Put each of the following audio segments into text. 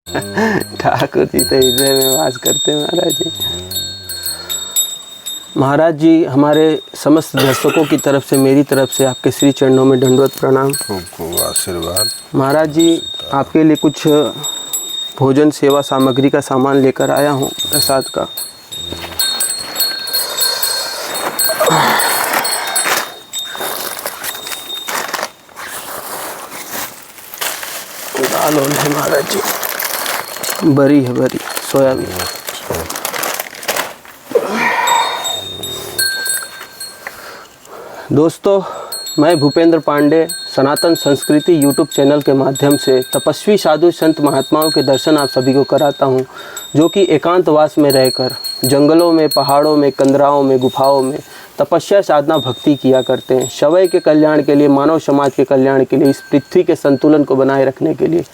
ठाकुर जी तो हृदय में वास करते हैं महाराज जी। महाराज जी, हमारे समस्त दर्शकों की तरफ से, मेरी तरफ से आपके श्री चरणों में दंडवत प्रणाम। खूब खूब आशीर्वाद। महाराज जी, आपके लिए कुछ भोजन सेवा सामग्री का सामान लेकर आया हूँ, प्रसाद का। दाल वाल है महाराज जी, बरी है, बरी सोयाबीन। दोस्तों, मैं भूपेंद्र पांडे सनातन संस्कृति यूट्यूब चैनल के माध्यम से तपस्वी साधु संत महात्माओं के दर्शन आप सभी को कराता हूं, जो कि एकांतवास में रहकर जंगलों में, पहाड़ों में, कंदराओं में, गुफाओं में तपस्या, साधना, भक्ति किया करते हैं। शवय के कल्याण के लिए, मानव समाज के कल्याण के लिए, इस पृथ्वी के संतुलन को बनाए रखने के लिए।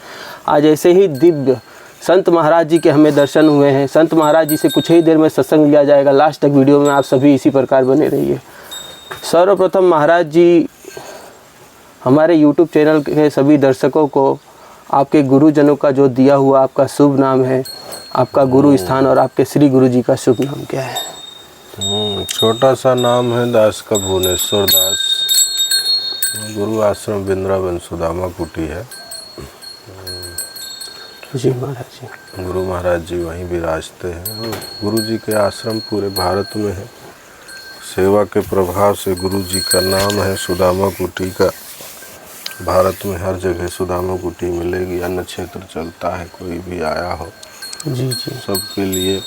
आज ऐसे ही दिव्य संत महाराज जी के हमें दर्शन हुए हैं। संत महाराज जी से कुछ ही देर में सत्संग लिया जाएगा। लास्ट तक वीडियो में आप सभी इसी प्रकार बने रहिए। सर्वप्रथम महाराज जी, हमारे YouTube चैनल के सभी दर्शकों को आपके गुरुजनों का जो दिया हुआ आपका शुभ नाम है, आपका गुरु स्थान और आपके श्री गुरु जी का शुभ नाम क्या है? छोटा सा नाम है दास का, भुवनेश्वर दास। गुरु आश्रम वृंदावन सुदामा कुटी है। जी महाराज जी। गुरु महाराज जी वहीं विराजते हैं। गुरु जी के आश्रम पूरे भारत में है। सेवा के प्रभाव से गुरु जी का नाम है सुदामा कुटी का। भारत में हर जगह सुदामा कुटी मिलेगी। अन्य क्षेत्र चलता है, कोई भी आया हो जी जी, सबके लिए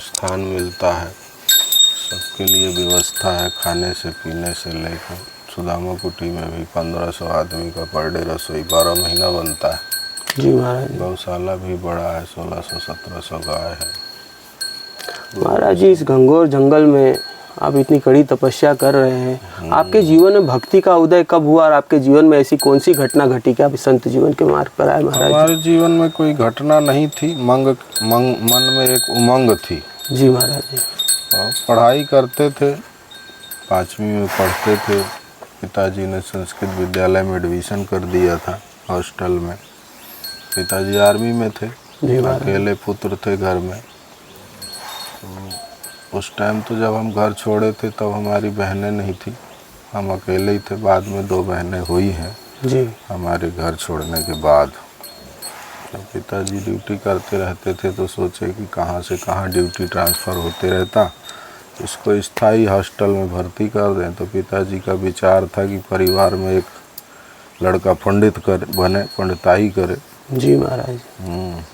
स्थान मिलता है, सबके लिए व्यवस्था है, खाने से पीने से लेकर। सुदामा कुटी में भी 1500 आदमी का पर डे रसोई 12 महीना बनता है। जी महाराज। गौशाला भी बड़ा है, 1600-1700 गाय है। महाराज जी, इस घंघोर जंगल में आप इतनी कड़ी तपस्या कर रहे हैं। आपके जीवन में भक्ति का उदय कब हुआ और आपके जीवन में ऐसी कौन सी घटना घटी कि आप संत जीवन के मार्ग पर आए महाराज? हमारे जीवन में कोई घटना नहीं थी, मन में एक उमंग थी। जी महाराज जी। और पढ़ाई करते थे, 5वीं में पढ़ते थे। पिताजी ने संस्कृत विद्यालय में एडमिशन कर दिया था, हॉस्टल में। पिताजी आर्मी में थे, अकेले पुत्र थे घर में। उस टाइम तो जब हम घर छोड़े थे तब हमारी बहनें नहीं थी, हम अकेले ही थे। बाद में 2 बहनें हुई हैं जी हमारे घर छोड़ने के बाद। तो पिताजी ड्यूटी करते रहते थे, तो सोचे कि कहाँ से कहाँ ड्यूटी ट्रांसफ़र होते रहता, इसको स्थायी हॉस्टल में भर्ती कर दें। तो पिताजी का विचार था कि परिवार में एक लड़का पंडित बने, पंडिताई करे। जी महाराज।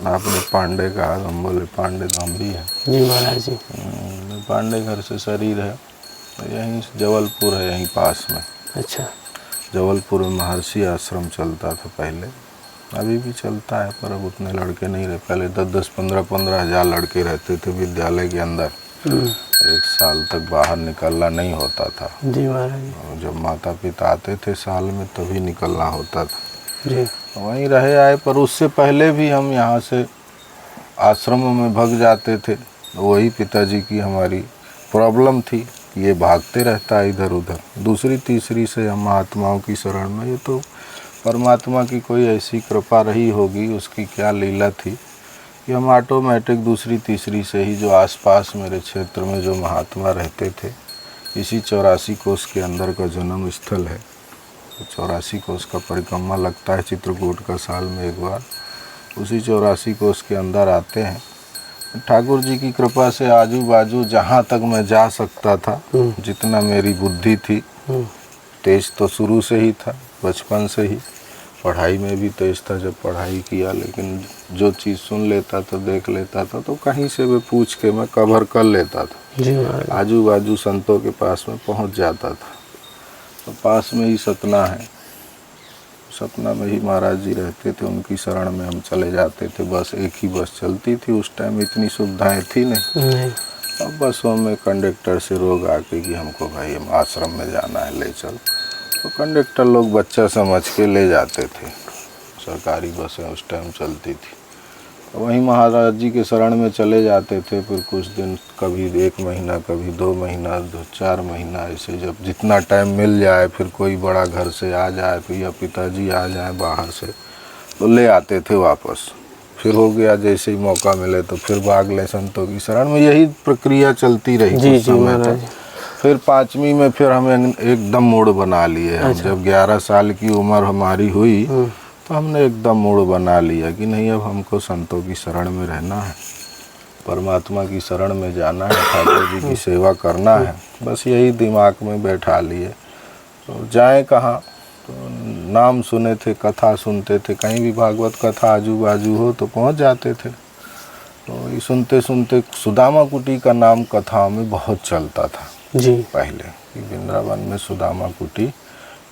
आपने पांडे कहा, हम बोले पांडे तो हम भी हैं। जी महाराज जी। पांडे घर से शरीर है, यहीं जबलपुर है, यहीं पास में। अच्छा। जबलपुर में महर्षि आश्रम चलता था पहले, अभी भी चलता है, पर अब उतने लड़के नहीं रहे। पहले 10-10, 15-15 हज़ार लड़के रहते थे विद्यालय के अंदर। 1 साल तक बाहर निकलना नहीं होता था। जी महाराज। जब माता पिता आते थे साल में तभी निकलना होता था। जी। वहीं रहे आए, पर उससे पहले भी हम यहाँ से आश्रमों में भाग जाते थे। वही पिताजी की हमारी प्रॉब्लम थी, ये भागते रहता है इधर उधर। दूसरी तीसरी से हम महात्माओं की शरण में, ये तो परमात्मा की कोई ऐसी कृपा रही होगी, उसकी क्या लीला थी कि हम ऑटोमेटिक दूसरी तीसरी से ही, जो आसपास मेरे क्षेत्र में जो महात्मा रहते थे, इसी 84 कोस के अंदर का जन्म स्थल है। 84 कोस का परिक्रमा लगता है चित्रकूट का साल में एक बार। उसी 84 कोस के अंदर आते हैं। ठाकुर जी की कृपा से आजू बाजू जहाँ तक मैं जा सकता था, जितना मेरी बुद्धि थी, तेज तो शुरू से ही था, बचपन से ही। पढ़ाई में भी तेज था जब पढ़ाई किया, लेकिन जो चीज़ सुन लेता था, देख लेता था, तो कहीं से भी पूछ के मैं कवर कर लेता था। जी। आजू बाजू संतों के पास में पहुंच जाता था। तो पास में ही सतना है, सतना में ही महाराज जी रहते थे, उनकी शरण में हम चले जाते थे। बस एक ही बस चलती थी उस टाइम, इतनी सुविधाएं थी नहीं। अब बसों में कंडक्टर से रोग आके कि हमको भाई हम आश्रम में जाना है, ले चल। तो कंडक्टर लोग बच्चा समझ के ले जाते थे। सरकारी बसें उस टाइम चलती थी। तो वहीं महाराज जी के शरण में चले जाते थे। फिर कुछ दिन, कभी 1 महीना, कभी 2 महीना, 4 महीना, ऐसे जब जितना टाइम मिल जाए, फिर कोई बड़ा घर से आ जाए, फिर या पिताजी आ जाए बाहर से, तो ले आते थे वापस, फिर हो गया जैसे ही मौका मिले तो फिर भाग ले संतों की शरण में। यही प्रक्रिया चलती रही जी कुछ जी समय महाराज। तक। फिर 5वीं में फिर हमें एकदम मूड बना लिए हम। जब 11 साल की उम्र हमारी हुई तो हमने एकदम मूड बना लिया कि नहीं, अब हमको संतों की शरण में रहना है, परमात्मा की शरण में जाना है, ठाकुर जी की सेवा करना है। बस यही दिमाग में बैठा लिए। तो जाएं कहाँ, तो नाम सुने थे, कथा सुनते थे, कहीं भी भागवत कथा आजू बाजू हो तो पहुंच जाते थे। तो ये सुनते सुनते सुदामा कुटी का नाम कथाओं में बहुत चलता था जी। पहले, कि वृंदावन में सुदामा कुटी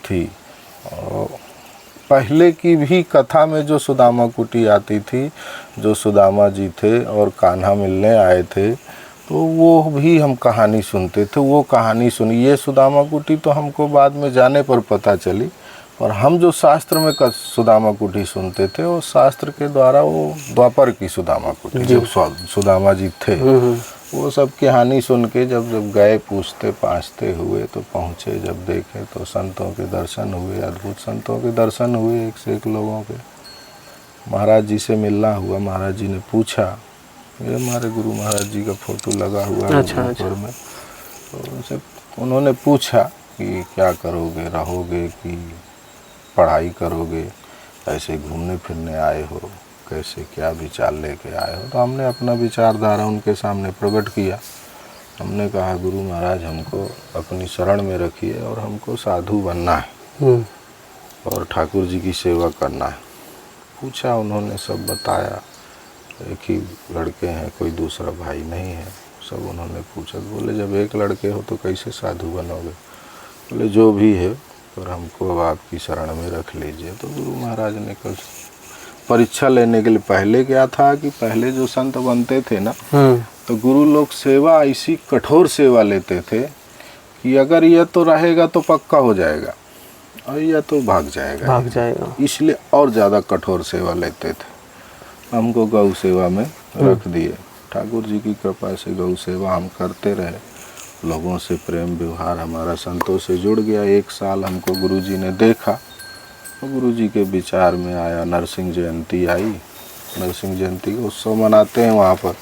थी। और पहले की भी कथा में जो सुदामा कुटी आती थी, जो सुदामा जी थे और कान्हा मिलने आए थे, तो वो भी हम कहानी सुनते थे। वो कहानी सुनी, ये सुदामा कुटी तो हमको बाद में जाने पर पता चली, और हम जो शास्त्र में सुदामा कुटी सुनते थे, वो शास्त्र के द्वारा वो द्वापर की सुदामा कुटी, जब सुदामा जी थे, वो सब कहानी सुन के जब गए पूछते पाछते हुए तो पहुँचे, जब देखे तो संतों के दर्शन हुए, अद्भुत संतों के दर्शन हुए, एक से एक लोगों के। महाराज जी से मिलना हुआ, महाराज जी ने पूछा, ये हमारे गुरु महाराज जी का फोटो लगा हुआ है ऊपर में, तो उनसे उन्होंने पूछा कि क्या करोगे, रहोगे कि पढ़ाई करोगे, ऐसे घूमने फिरने आए हो, कैसे क्या विचार लेके आए हो। तो हमने अपना विचारधारा उनके सामने प्रकट किया। हमने कहा, गुरु महाराज हमको अपनी शरण में रखिए और हमको साधु बनना है और ठाकुर जी की सेवा करना है। पूछा, उन्होंने सब बताया। एक ही लड़के हैं, कोई दूसरा भाई नहीं है, सब उन्होंने पूछा। बोले, जब एक लड़के हो तो कैसे साधु बनोगे? बोले, जो भी है पर हमको अब आपकी शरण में रख लीजिए। तो गुरु महाराज ने कल परीक्षा लेने के लिए, पहले क्या था कि पहले जो संत बनते थे ना, तो गुरु लोग सेवा ऐसी कठोर सेवा लेते थे कि अगर यह तो रहेगा तो पक्का हो जाएगा और यह तो भाग जाएगा। इसलिए और ज़्यादा कठोर सेवा लेते थे। हमको गौ सेवा में रख दिए। ठाकुर जी की कृपा से गौ सेवा हम करते रहे, लोगों से प्रेम व्यवहार हमारा संतों से जुड़ गया। 1 साल हमको गुरुजी ने देखा, तो गुरुजी के विचार में आया, नरसिंह जयंती आई, नरसिंह जयंती का उत्सव मनाते हैं वहाँ पर,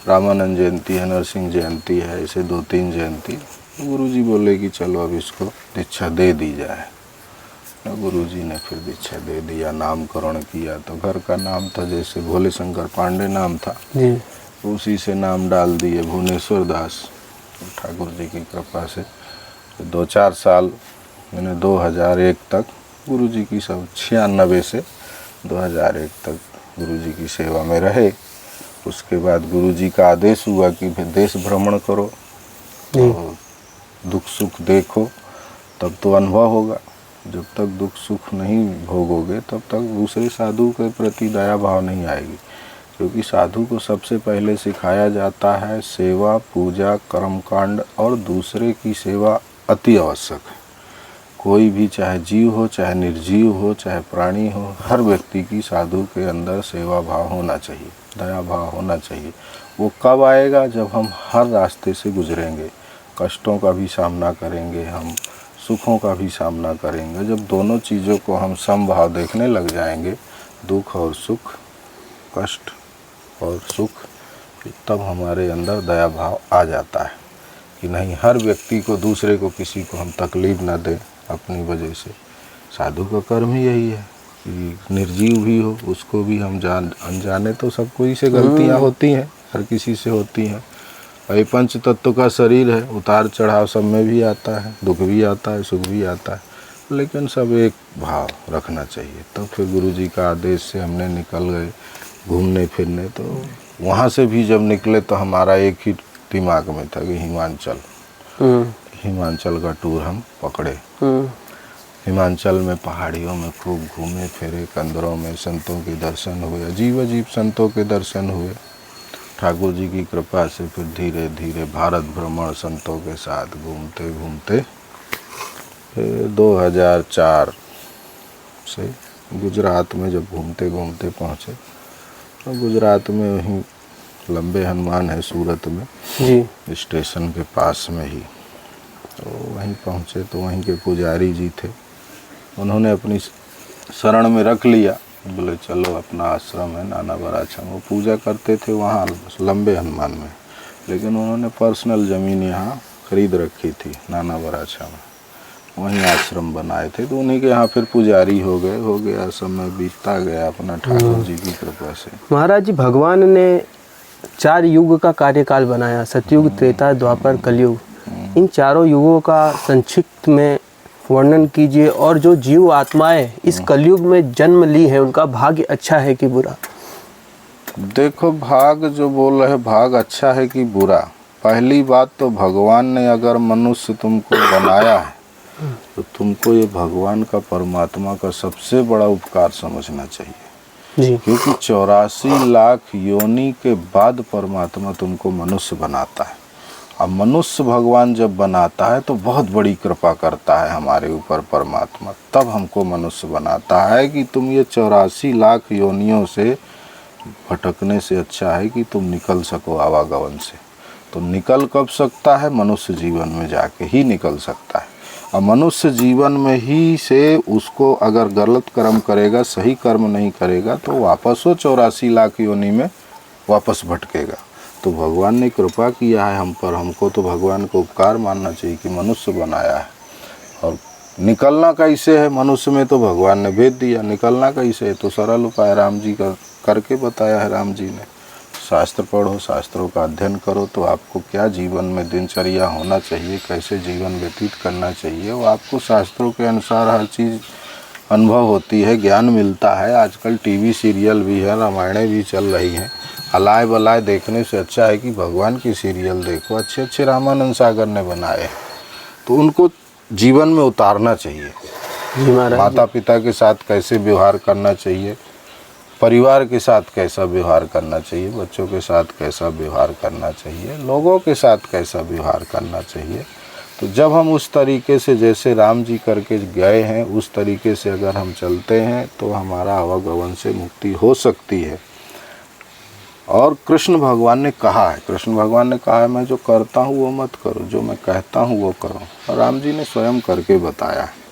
रामानंद जयंती है, नरसिंह जयंती है, ऐसे 2-3 जयंती। तो गुरुजी बोले कि चलो अब इसको दीक्षा दे दी जाए। तो गुरुजी ने फिर दीक्षा दे दिया, नामकरण किया। तो घर का नाम था जैसे भोले शंकर पांडे नाम था, उसी से नाम डाल दिए, भुवनेश्वर दास। ठाकुर जी की कृपा से 2-4 साल, मैंने 2001 तक गुरुजी की सब 96 से 2001 तक गुरुजी की सेवा में रहे। उसके बाद गुरुजी का आदेश हुआ कि देश भ्रमण करो, तो दुख सुख देखो, तब तो अनुभव होगा। जब तक दुख सुख नहीं भोगोगे तब तक दूसरे साधु के प्रति दया भाव नहीं आएगी, क्योंकि साधु को सबसे पहले सिखाया जाता है सेवा, पूजा, कर्मकांड और दूसरे की सेवा अति आवश्यक है। कोई भी, चाहे जीव हो, चाहे निर्जीव हो, चाहे प्राणी हो, हर व्यक्ति की साधु के अंदर सेवा भाव होना चाहिए, दया भाव होना चाहिए। वो कब आएगा? जब हम हर रास्ते से गुजरेंगे, कष्टों का भी सामना करेंगे, हम सुखों का भी सामना करेंगे। जब दोनों चीज़ों को हम समभाव देखने लग जाएंगे, दुख और सुख, कष्ट और सुख, तब हमारे अंदर दया भाव आ जाता है कि नहीं, हर व्यक्ति को, दूसरे को, किसी को हम तकलीफ़ ना दें अपनी वजह से। साधु का कर्म ही यही है कि निर्जीव भी हो, उसको भी हम अनजाने तो सब कोई से गलतियां होती हैं, हर किसी से होती हैं। ये पंच तत्व का शरीर है, उतार चढ़ाव सब में भी आता है, दुख भी आता है, सुख भी आता है, लेकिन सब एक भाव रखना चाहिए। तब फिर गुरुजी का आदेश से हमने निकल गए घूमने फिरने। तो वहाँ से भी जब निकले तो हमारा एक ही दिमाग में था कि हिमाचल का टूर हम पकड़े। हिमाचल में पहाड़ियों में खूब घूमे फिरे, कंदरों में संतों के दर्शन हुए, अजीब अजीब संतों के दर्शन हुए। ठाकुर जी की कृपा से फिर धीरे धीरे भारत भ्रमण संतों के साथ घूमते घूमते 2004 से गुजरात में जब घूमते घूमते पहुँचे, तो गुजरात में वहीं लंबे हनुमान है सूरत में जी, स्टेशन के पास में ही। तो वहीं पहुँचे तो वहीं के पुजारी जी थे, उन्होंने अपनी शरण में रख लिया। बोले चलो अपना आश्रम है नाना बराछम, वो पूजा करते थे वहाँ लंबे हनुमान में, लेकिन उन्होंने पर्सनल ज़मीन यहाँ खरीद रखी थी नाना बराछम, वहीं आश्रम बनाए थे, तो उन्हीं के यहाँ फिर पुजारी हो गया, समय बीतता गया अपना ठाकुर जी की कृपा से। महाराज जी, भगवान ने 4 युग का कार्यकाल बनाया, सतयुग, त्रेता, द्वापर, कलयुग। इन चारों युगों का संक्षिप्त में वर्णन कीजिए, और जो जीव आत्माएं इस कलयुग में जन्म ली है उनका भाग्य अच्छा है कि बुरा? देखो, भाग जो बोल रहे, भाग अच्छा है कि बुरा, पहली बात तो भगवान ने अगर मनुष्य तुमको बनाया है तो तुमको ये भगवान का, परमात्मा का सबसे बड़ा उपकार समझना चाहिए जी। क्योंकि 84 लाख योनि के बाद परमात्मा तुमको मनुष्य बनाता है। अब मनुष्य भगवान जब बनाता है तो बहुत बड़ी कृपा करता है हमारे ऊपर परमात्मा, तब हमको मनुष्य बनाता है कि तुम ये 84 लाख योनियों से भटकने से अच्छा है कि तुम निकल सको आवागमन से। तो निकल कब सकता है? मनुष्य जीवन में जाके ही निकल सकता है। अब मनुष्य जीवन में ही से उसको अगर गलत कर्म करेगा, सही कर्म नहीं करेगा, तो वापस वो 84 लाख योनि में वापस भटकेगा। तो भगवान ने कृपा किया है हम पर, हमको तो भगवान को उपकार मानना चाहिए कि मनुष्य बनाया है। और निकलना कैसे है मनुष्य में, तो भगवान ने भेज दिया। निकलना कैसे है तो सरल उपाय राम जी का करके बताया है। राम जी ने, शास्त्र पढ़ो, शास्त्रों का अध्ययन करो, तो आपको क्या जीवन में दिनचर्या होना चाहिए, कैसे जीवन व्यतीत करना चाहिए, वो आपको शास्त्रों के अनुसार हर चीज़ अनुभव होती है, ज्ञान मिलता है। आजकल टीवी सीरियल भी है, रामायणें भी चल रही हैं। अलाय बलाय देखने से अच्छा है कि भगवान की सीरियल देखो, अच्छे अच्छे रामानंद सागर ने बनाए हैं, तो उनको जीवन में उतारना चाहिए। जी महाराज। माता पिता के साथ कैसे व्यवहार करना चाहिए, परिवार के साथ कैसा व्यवहार करना चाहिए, बच्चों के साथ कैसा व्यवहार करना चाहिए, लोगों के साथ कैसा व्यवहार करना चाहिए। तो जब हम उस तरीके से, जैसे राम जी करके गए हैं, उस तरीके से अगर हम चलते हैं तो हमारा आवागमन से मुक्ति हो सकती है। और कृष्ण भगवान ने कहा है, कृष्ण भगवान ने कहा है, मैं जो करता हूँ वो मत करो, जो मैं कहता हूँ वो करो। और राम जी ने स्वयं करके बताया है।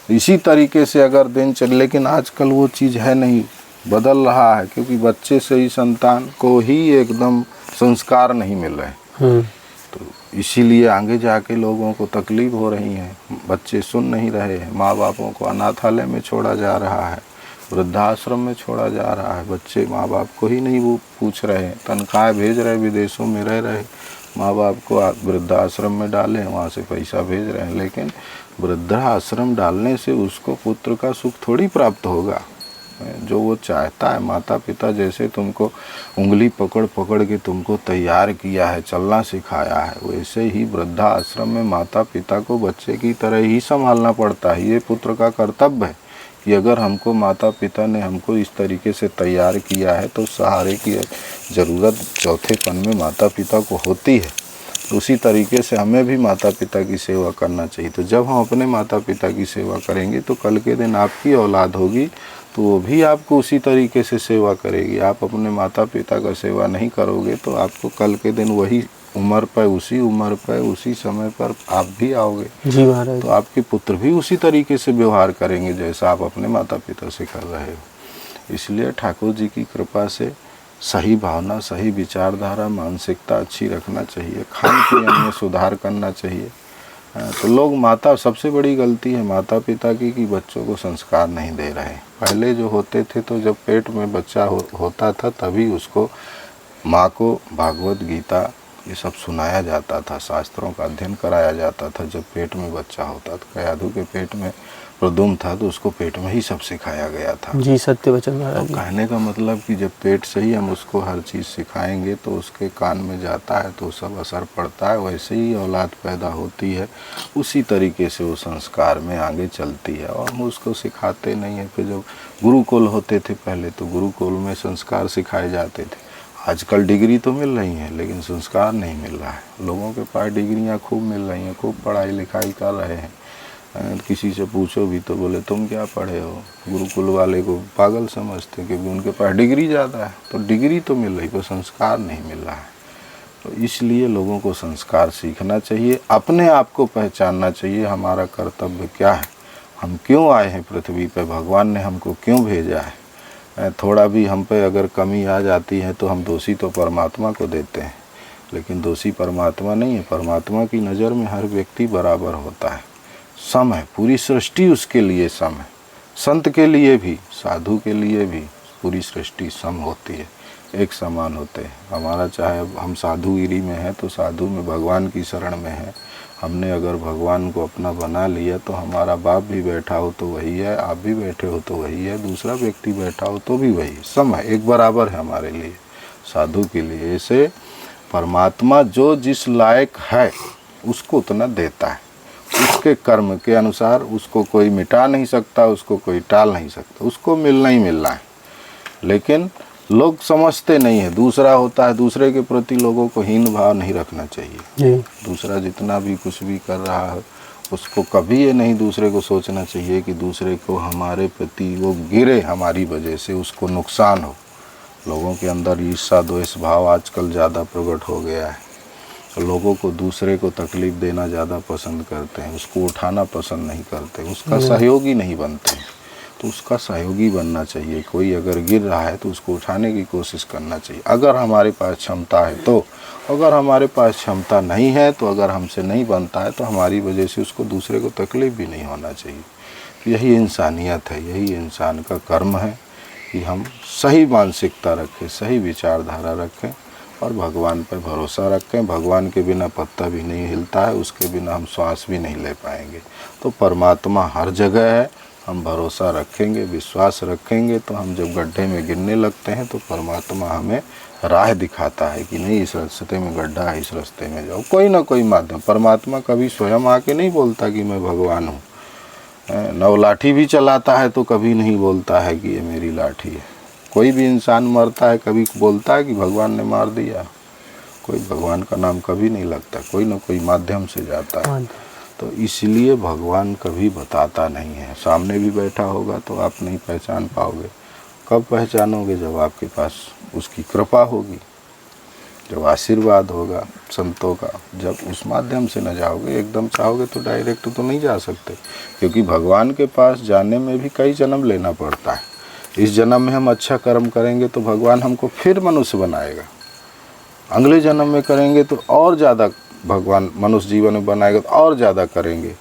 इसी तरीके से अगर दिन चले, लेकिन आजकल वो चीज़ है नहीं, बदल रहा है, क्योंकि बच्चे से ही संतान को ही एकदम संस्कार नहीं मिल रहे, तो इसीलिए आगे जाके लोगों को तकलीफ हो रही है। बच्चे सुन नहीं रहे हैं, माँ बापों को अनाथालय में छोड़ा जा रहा है, वृद्धाश्रम में छोड़ा जा रहा है। बच्चे माँ बाप को ही नहीं वो पूछ रहे हैं, तनख्वाह भेज रहे, विदेशों में रह रहे, माँ बाप को वृद्धाश्रम में डालें, वहाँ से पैसा भेज रहे हैं, लेकिन वृद्धाश्रम डालने से उसको पुत्र का सुख थोड़ी प्राप्त होगा। जो वो चाहता है, माता पिता जैसे तुमको उंगली पकड़ पकड़ के तुमको तैयार किया है, चलना सिखाया है, वैसे ही वृद्धाश्रम में माता पिता को बच्चे की तरह ही संभालना पड़ता है। ये पुत्र का कर्तव्य है कि अगर हमको माता पिता ने हमको इस तरीके से तैयार किया है, तो सहारे की ज़रूरत चौथेपन में माता पिता को होती है। उसी तरीके से हमें भी माता पिता की सेवा करना चाहिए। तो जब हम अपने माता पिता की सेवा करेंगे तो कल के दिन आपकी औलाद होगी तो वो भी आपको उसी तरीके से सेवा करेगी। आप अपने माता पिता का सेवा नहीं करोगे तो आपको कल के दिन वही उम्र पर, उसी उम्र पर, उसी समय पर आप भी आओगे। जी महाराज। तो आपके पुत्र भी उसी तरीके से व्यवहार करेंगे जैसा आप अपने माता पिता से कर रहे हो। इसलिए ठाकुर जी की कृपा से सही भावना, सही विचारधारा, मानसिकता अच्छी रखना चाहिए, खान पीन में सुधार करना चाहिए। तो लोग सबसे बड़ी गलती है माता पिता की कि बच्चों को संस्कार नहीं दे रहे। पहले जो होते थे तो जब पेट में बच्चा होता था तभी उसको माँ को भागवत गीता ये सब सुनाया जाता था, शास्त्रों का अध्ययन कराया जाता था। जब पेट में बच्चा होता था, कयाधु के पेट में प्रदुम्न था तो उसको पेट में ही सब सिखाया गया था। जी सत्य वचन महाराज। तो कहने का मतलब कि जब पेट से ही हम उसको हर चीज़ सिखाएंगे तो उसके कान में जाता है तो सब असर पड़ता है। वैसे ही औलाद पैदा होती है, उसी तरीके से वो संस्कार में आगे चलती है और हम उसको सिखाते नहीं हैं। फिर जब गुरुकुल होते थे पहले तो गुरुकुल में संस्कार सिखाए जाते थे। आजकल डिग्री तो मिल रही है लेकिन संस्कार नहीं मिल रहा है। लोगों के पास डिग्रियां खूब मिल रही हैं, खूब पढ़ाई लिखाई कर रहे हैं, किसी से पूछो भी तो बोले तुम क्या पढ़े हो। गुरुकुल वाले को पागल समझते क्योंकि उनके पास डिग्री ज़्यादा है। तो डिग्री तो मिल रही पर संस्कार नहीं मिल रहा है। तो इसलिए लोगों को संस्कार सीखना चाहिए, अपने आप को पहचानना चाहिए, हमारा कर्तव्य क्या है, हम क्यों आए हैं पृथ्वी पे, भगवान ने हमको क्यों भेजा है। थोड़ा भी हम पे अगर कमी आ जाती है तो हम दोषी तो परमात्मा को देते हैं, लेकिन दोषी परमात्मा नहीं है। परमात्मा की नज़र में हर व्यक्ति बराबर होता है, सम है, पूरी सृष्टि उसके लिए सम है। संत के लिए भी, साधु के लिए भी पूरी सृष्टि सम होती है, एक समान होते हैं। हमारा चाहे हम साधुगिरी में हैं तो साधु में भगवान की शरण में है, हमने अगर भगवान को अपना बना लिया तो हमारा बाप भी बैठा हो तो वही है, आप भी बैठे हो तो वही है, दूसरा व्यक्ति बैठा हो तो भी वही, सम है, एक बराबर है हमारे लिए, साधु के लिए। ऐसे परमात्मा जो जिस लायक है उसको उतना देता है, उसके कर्म के अनुसार। उसको कोई मिटा नहीं सकता, उसको कोई टाल नहीं सकता, उसको मिलना ही मिलना है। लेकिन लोग समझते नहीं है, दूसरा होता है, दूसरे के प्रति लोगों को हीन भाव नहीं रखना चाहिए। दूसरा जितना भी कुछ भी कर रहा है उसको कभी ये नहीं दूसरे को सोचना चाहिए कि दूसरे को हमारे प्रति वो गिरे, हमारी वजह से उसको नुकसान हो। लोगों के अंदर ईर्ष्या द्वेष भाव आजकल ज़्यादा प्रकट हो गया है। लोगों को दूसरे को तकलीफ़ देना ज़्यादा पसंद करते हैं, उसको उठाना पसंद नहीं करते, उसका सहयोगी नहीं बनते हैं। तो उसका सहयोगी बनना चाहिए। कोई अगर गिर रहा है तो उसको उठाने की कोशिश करना चाहिए, अगर हमारे पास क्षमता है तो। अगर हमारे पास क्षमता नहीं है तो, अगर हमसे नहीं बनता है तो हमारी वजह से उसको दूसरे को तकलीफ़ भी नहीं होना चाहिए। यही इंसानियत है, यही इंसान का कर्म है कि हम सही मानसिकता रखें, सही विचारधारा रखें और भगवान पर भरोसा रखें। भगवान के बिना पत्ता भी नहीं हिलता है, उसके बिना हम श्वास भी नहीं ले पाएंगे। तो परमात्मा हर जगह है, हम भरोसा रखेंगे, विश्वास रखेंगे तो हम जब गड्ढे में गिरने लगते हैं तो परमात्मा हमें राह दिखाता है कि नहीं, इस रास्ते में गड्ढा है, इस रास्ते में जाओ। कोई ना कोई माध्यम, परमात्मा कभी स्वयं आके नहीं बोलता कि मैं भगवान हूँ। नव लाठी भी चलाता है तो कभी नहीं बोलता है कि ये मेरी लाठी है। कोई भी इंसान मरता है कभी बोलता है कि भगवान ने मार दिया, कोई भगवान का नाम कभी नहीं लगता, कोई ना कोई माध्यम से जाता है। तो इसलिए भगवान कभी बताता नहीं है। सामने भी बैठा होगा तो आप नहीं पहचान पाओगे। कब पहचानोगे? जब आपके पास उसकी कृपा होगी, जब आशीर्वाद होगा संतों का। जब उस माध्यम से न जाओगे, एकदम चाहोगे तो डायरेक्ट तो नहीं जा सकते, क्योंकि भगवान के पास जाने में भी कई जन्म लेना पड़ता है। इस जन्म में हम अच्छा कर्म करेंगे तो भगवान हमको फिर मनुष्य बनाएगा, अगले जन्म में करेंगे तो और ज़्यादा भगवान मनुष्य जीवन में बनाएगा तो और ज़्यादा करेंगे,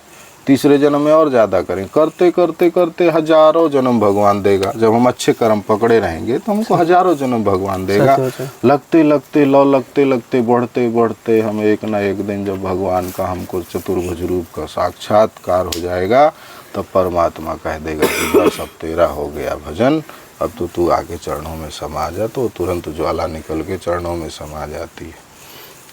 तीसरे जन्म में और ज़्यादा करेंगे, करते करते करते हजारों जन्म भगवान देगा। जब हम अच्छे कर्म पकड़े रहेंगे तो हमको हजारों जन्म भगवान देगा। लगते लगते लौ लगते लगते बढ़ते बढ़ते हम एक ना एक दिन जब भगवान का हमको चतुर्भुज रूप का साक्षात्कार हो जाएगा तब परमात्मा कह देगा कि बस अब तेरा हो गया भजन, अब तो तू आके चरणों में समा जा। तो तुरंत ज्वाला निकल के चरणों में समा जाती है।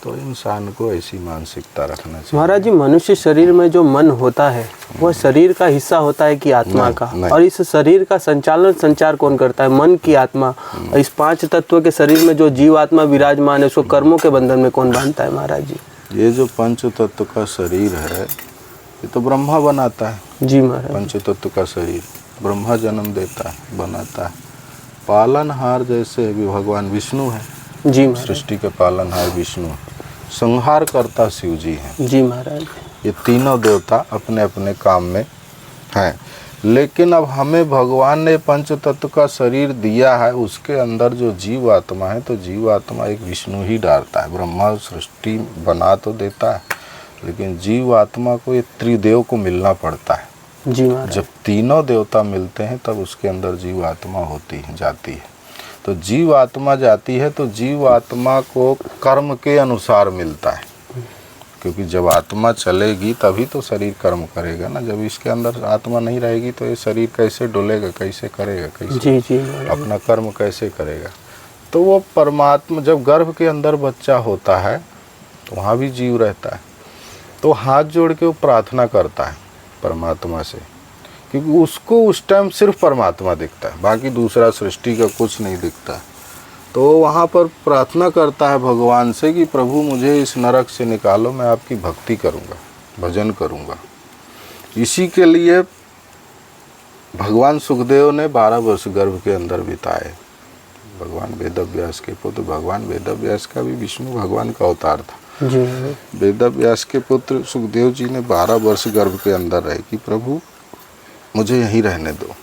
तो इंसान को ऐसी मानसिकता रखना चाहिए। महाराज जी, मनुष्य शरीर में जो मन होता है वह शरीर का हिस्सा होता है कि आत्मा का? और इस शरीर का संचालन संचार कौन करता है? मन की आत्मा। इस 5 तत्व के शरीर में जो जीव आत्मा विराजमान है उसको कर्मों के बंधन में कौन बांधता है महाराज जी? ये जो 5 तत्व का शरीर है ये तो ब्रह्मा बनाता है। जी महाराज। 5 तत्व का शरीर ब्रह्मा जन्म देता है, बनाता है। पालनहार जैसे भी भगवान विष्णु है। जी महाराज। सृष्टि के पालनहार विष्णु, संहार करता शिव जी हैं। जी महाराज। ये तीनों देवता अपने अपने काम में हैं। लेकिन अब हमें भगवान ने 5 तत्व का शरीर दिया है, उसके अंदर जो जीव आत्मा है तो जीव आत्मा एक विष्णु ही डालता है। ब्रह्मा सृष्टि बना तो देता है लेकिन जीव आत्मा को ये त्रिदेव को मिलना पड़ता है। जी महाराज। जब तीनों देवता मिलते हैं तब उसके अंदर जीव आत्मा होती है, जाती है। तो जीव आत्मा जाती है तो जीव आत्मा को कर्म के अनुसार मिलता है, क्योंकि जब आत्मा चलेगी तभी तो शरीर कर्म करेगा ना। जब इसके अंदर आत्मा नहीं रहेगी तो ये शरीर कैसे डोलेगा, कैसे करेगा, कैसे जी जी अपना कर्म कैसे करेगा। तो वो परमात्मा जब गर्भ के अंदर बच्चा होता है तो वहाँ भी जीव रहता है, तो हाथ जोड़ के वो प्रार्थना करता है परमात्मा से, क्योंकि उसको उस टाइम सिर्फ परमात्मा दिखता है, बाकी दूसरा सृष्टि का कुछ नहीं दिखता। तो वहाँ पर प्रार्थना करता है भगवान से कि प्रभु मुझे इस नरक से निकालो, मैं आपकी भक्ति करूँगा, भजन करूँगा। इसी के लिए भगवान सुखदेव ने 12 वर्ष गर्भ के अंदर बिताए। भगवान वेदव्यास के पुत्र, भगवान वेदव्यास का भी विष्णु भगवान का अवतार था। जी। वेदव्यास के पुत्र सुखदेव जी ने 12 वर्ष गर्भ के अंदर रहे कि प्रभु मुझे यहीं रहने दो,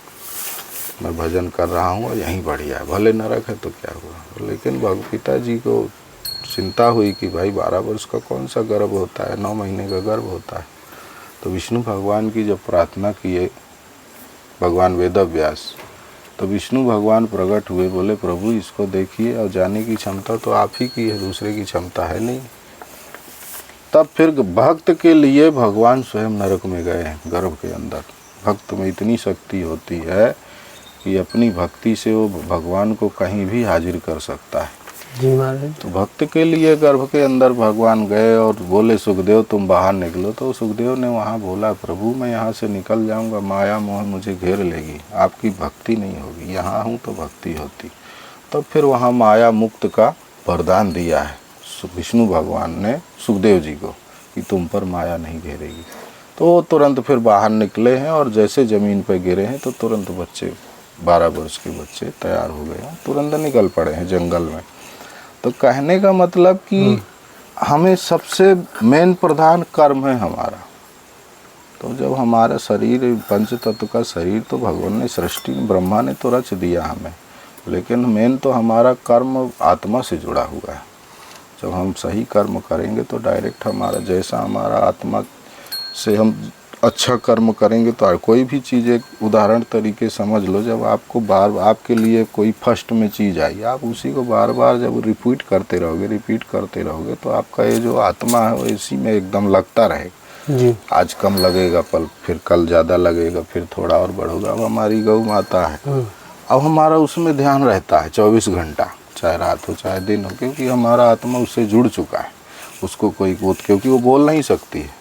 मैं भजन कर रहा हूँ और यहीं बढ़िया है, भले नरक है तो क्या हुआ। लेकिन पिताजी को चिंता हुई कि भाई 12 वर्ष का कौन सा गर्भ होता है, 9 महीने का गर्भ होता है। तो विष्णु भगवान की जब प्रार्थना किए भगवान वेदव्यास, तो विष्णु भगवान प्रकट हुए, बोले प्रभु इसको देखिए और जाने की क्षमता तो आप ही की है, दूसरे की क्षमता है नहीं। तब फिर भक्त के लिए भगवान स्वयं नरक में गए हैं, गर्भ के अंदर। भक्त में इतनी शक्ति होती है कि अपनी भक्ति से वो भगवान को कहीं भी हाजिर कर सकता है। जी महाराज। तो भक्त के लिए गर्भ के अंदर भगवान गए और बोले सुखदेव तुम बाहर निकलो। तो सुखदेव ने वहाँ बोला प्रभु मैं यहाँ से निकल जाऊँगा, माया मोह मुझे घेर लेगी, आपकी भक्ति नहीं होगी, यहाँ हूँ तो भक्ति होती। तब फिर वहाँ माया मुक्त का वरदान दिया है विष्णु भगवान ने सुखदेव जी को कि तुम पर माया नहीं घेरेगी। तो वो तुरंत फिर बाहर निकले हैं और जैसे ज़मीन पर गिरे हैं तो तुरंत बच्चे 12 वर्ष के बच्चे तैयार हो गए हैं, तुरंत निकल पड़े हैं जंगल में। तो कहने का मतलब कि हमें सबसे मेन प्रधान कर्म है हमारा। तो जब हमारा शरीर पंच तत्व का शरीर तो भगवान ने सृष्टि ब्रह्मा ने तो रच दिया हमें, लेकिन मेन तो हमारा कर्म आत्मा से जुड़ा हुआ है। जब हम सही कर्म करेंगे तो डायरेक्ट हमारा जैसा हमारा आत्मा से हम अच्छा कर्म करेंगे तो कोई भी चीज़ एक उदाहरण तरीके समझ लो, जब आपको बार आपके लिए कोई फर्स्ट में चीज़ आई, आप उसी को बार बार जब रिपीट करते रहोगे तो आपका ये जो आत्मा है वो इसी में एकदम लगता रहेगा जी। आज कम लगेगा, पल फिर कल ज़्यादा लगेगा, फिर थोड़ा और बढ़ोगा। अब हमारी गौ माता है, अब हमारा उसमें ध्यान रहता है 24 घंटा, चाहे रात हो चाहे दिन हो, क्योंकि हमारा आत्मा उससे जुड़ चुका है। उसको कोई क्योंकि वो बोल नहीं सकती है,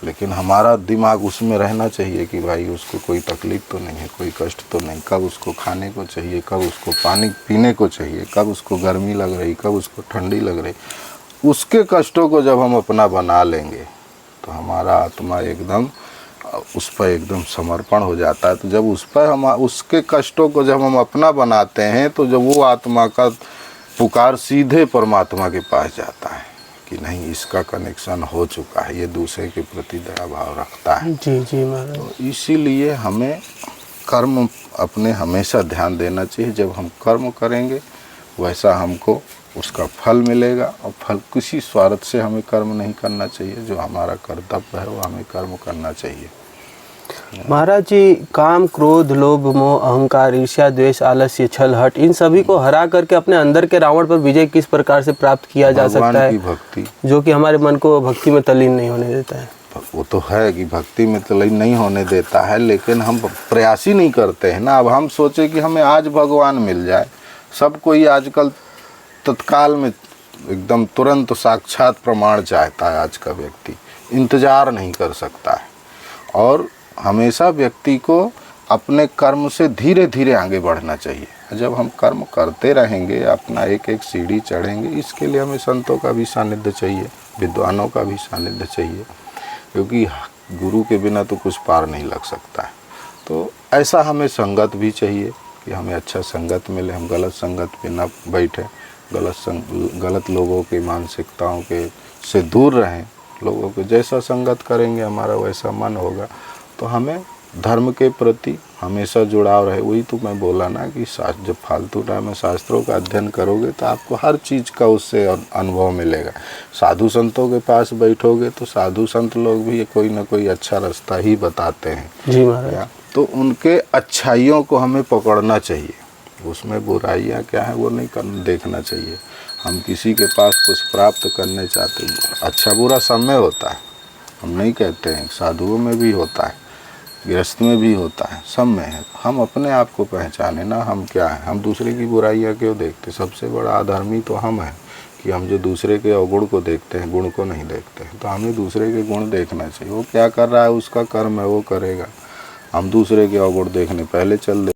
लेकिन हमारा दिमाग उसमें रहना चाहिए कि भाई उसको कोई तकलीफ़ तो नहीं है, कोई कष्ट तो नहीं, कब उसको खाने को चाहिए, कब उसको पानी पीने को चाहिए, कब उसको गर्मी लग रही, कब उसको ठंडी लग रही। उसके कष्टों को जब हम अपना बना लेंगे तो हमारा आत्मा एकदम उस पर एकदम समर्पण हो जाता है। तो जब उस पर हम उसके कष्टों को जब हम अपना बनाते हैं तो जब वो आत्मा का पुकार सीधे परमात्मा के पास जाता है कि नहीं इसका कनेक्शन हो चुका है, ये दूसरे के प्रति दया भाव रखता है। जी जी महाराज। तो इसीलिए हमें कर्म अपने हमेशा ध्यान देना चाहिए। जब हम कर्म करेंगे वैसा हमको उसका फल मिलेगा, और फल किसी स्वार्थ से हमें कर्म नहीं करना चाहिए। जो हमारा कर्तव्य है वो हमें कर्म करना चाहिए। महाराज जी, काम क्रोध लोभ मोह अहंकार ईर्ष्या द्वेष आलस्य छल हट, इन सभी को हरा करके अपने अंदर के रावण पर विजय किस प्रकार से प्राप्त किया जा सकता है? भगवान की भक्ति, जो कि हमारे मन को भक्ति में तल्लीन नहीं होने देता है। वो तो है कि भक्ति में तल्लीन नहीं होने देता है, लेकिन हम प्रयास ही नहीं करते हैं ना। अब हम सोचे कि हमें आज भगवान मिल जाए, सब कोई आजकल तत्काल में एकदम तुरंत साक्षात प्रमाण चाहता है। आज का व्यक्ति इंतजार नहीं कर सकता है, और हमेशा व्यक्ति को अपने कर्म से धीरे धीरे आगे बढ़ना चाहिए। जब हम कर्म करते रहेंगे, अपना एक एक सीढ़ी चढ़ेंगे, इसके लिए हमें संतों का भी सानिध्य चाहिए, विद्वानों का भी सानिध्य चाहिए, क्योंकि गुरु के बिना तो कुछ पार नहीं लग सकता है। तो ऐसा हमें संगत भी चाहिए कि हमें अच्छा संगत मिले, हम गलत संगत पे ना बैठे, गलत लोगों की मानसिकताओं के से दूर रहें। लोगों को जैसा संगत करेंगे हमारा वैसा मन होगा। तो हमें धर्म के प्रति हमेशा जुड़ाव रहे। वही तो मैं बोला ना कि जब फालतू टाइम में शास्त्रों का अध्ययन करोगे तो आपको हर चीज़ का उससे अनुभव मिलेगा। साधु संतों के पास बैठोगे तो साधु संत लोग भी कोई ना कोई अच्छा रास्ता ही बताते हैं। जी महाराज। तो उनके अच्छाइयों को हमें पकड़ना चाहिए, उसमें बुराइयाँ क्या है वो नहीं देखना चाहिए। हम किसी के पास कुछ प्राप्त करने चाहते हैं, अच्छा बुरा सब में होता है, हम नहीं कहते हैं, साधुओं में भी होता है, गृहस्थ में भी होता है, सब में है। हम अपने आप को पहचाने ना, हम क्या है, हम दूसरे की बुराइयाँ क्यों देखते। सबसे बड़ा अधर्मी तो हम हैं कि हम जो दूसरे के अवगुण को देखते हैं, गुण को नहीं देखते हैं। तो हमें दूसरे के गुण देखना चाहिए, वो क्या कर रहा है उसका कर्म है वो करेगा, हम दूसरे के अवगुण देखने पहले चल